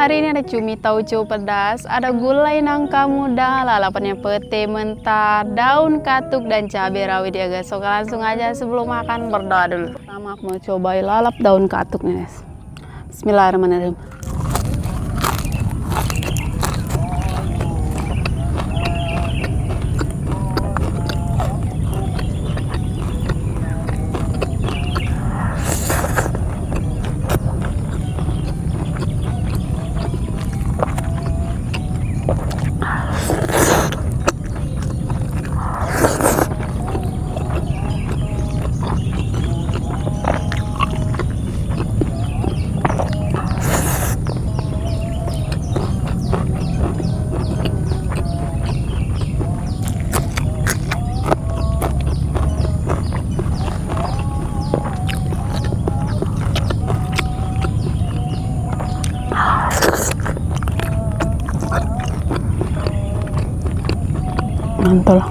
Hari ini ada cumi tauco pedas, ada gulai nangka muda, lalapannya pete mentah, daun katuk dan cabai rawit ya guys. Oke, langsung aja sebelum makan berdoa dulu. Pertama aku mau cobain lalap daun katuknya guys. Bismillahirrahmanirrahim. Mantul.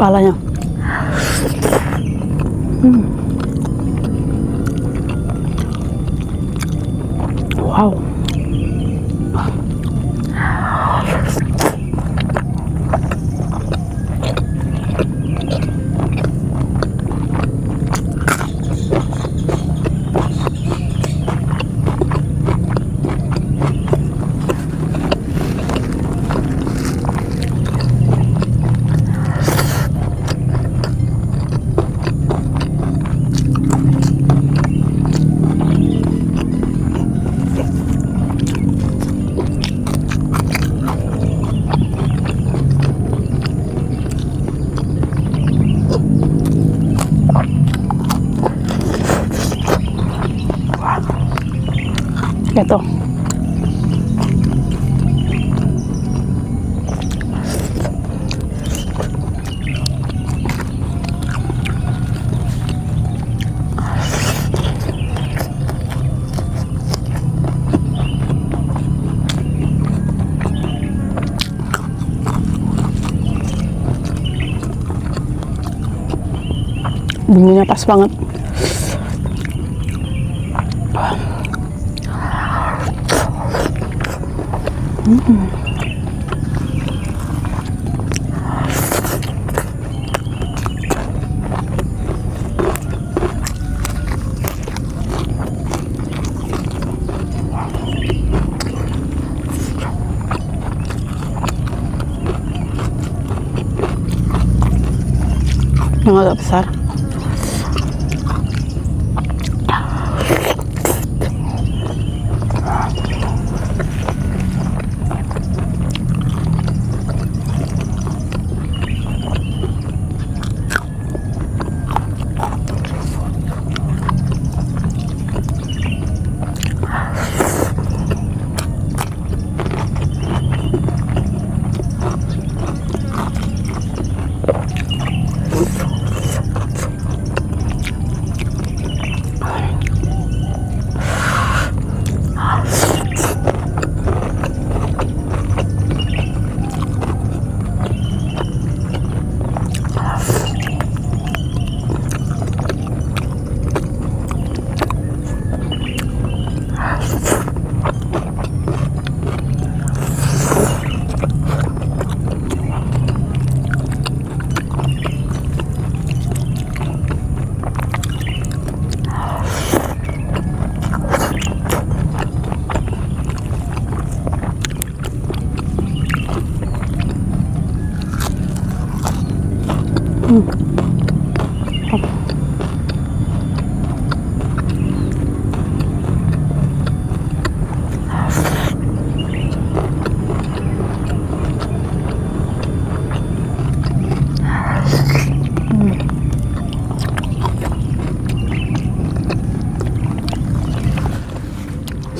Kepalanya. Wow. Gitu. Bumbunya pas banget. Yang agak besar.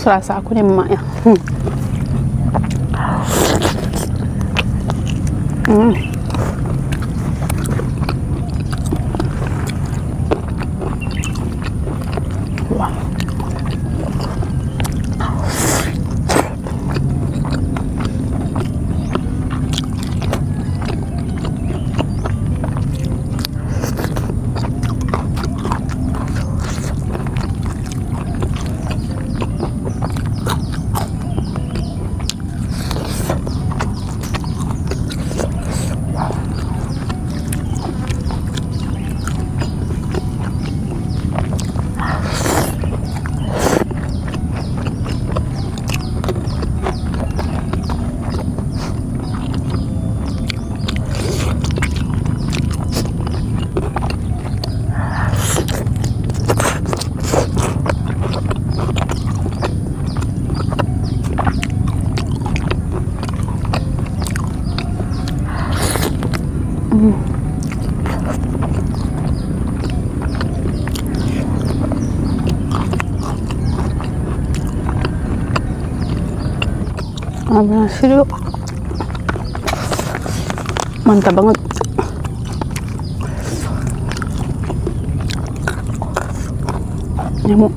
Serasa aku nih emak ya. Wah. Ambil nasi dulu. Mantap banget. Nyamuk.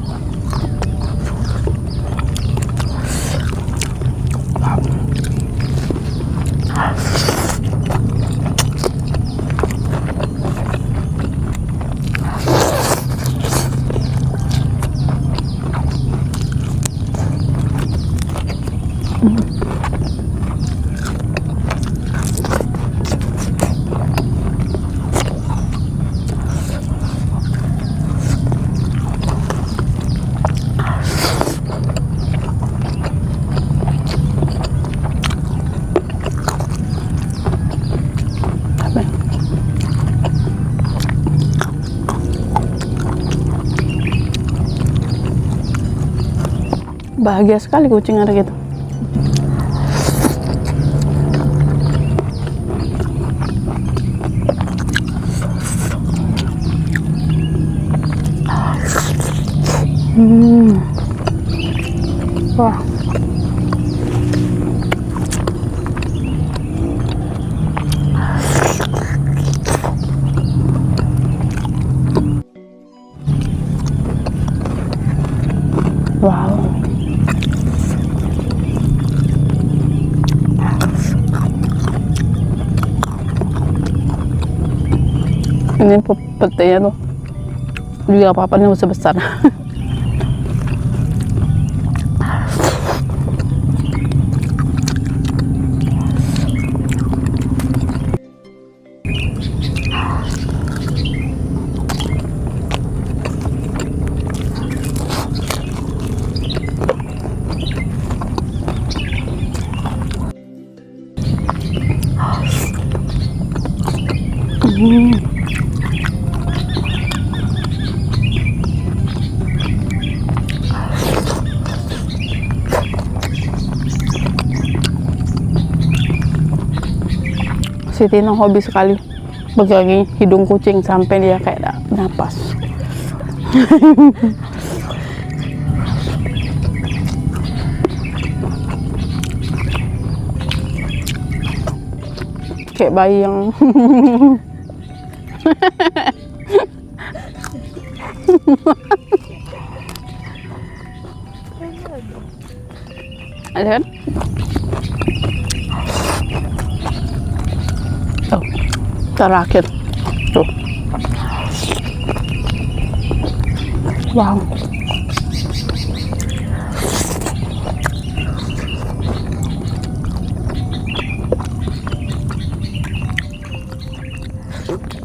Bahagia sekali kucing ada gitu. Wah. Wow. Ini petenya tuh juga papanya besar-besar. Si Tino hobi sekali pegangi hidung kucing sampai dia kayak napas. Kayak bayi yang ada kan? Oh, terakhir tuh. Wow.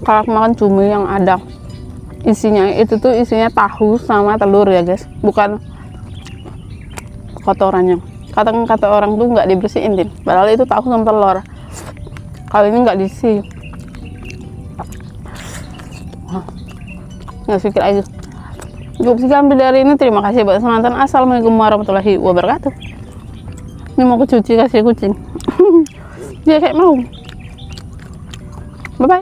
Kalau makan cumi yang ada isinya itu tuh isinya tahu sama telur ya guys, bukan kotorannya. Kata orang tuh nggak dibersihin, padahal itu tahu sama telur. Kalau ini nggak diisi. Nggak sedikit aja. Cukup sekian video hari ini. Terima kasih buat penonton. Assalamualaikum warahmatullahi wabarakatuh. Ini mau aku cuci kasih kucing. Dia kayak mau. Bye bye.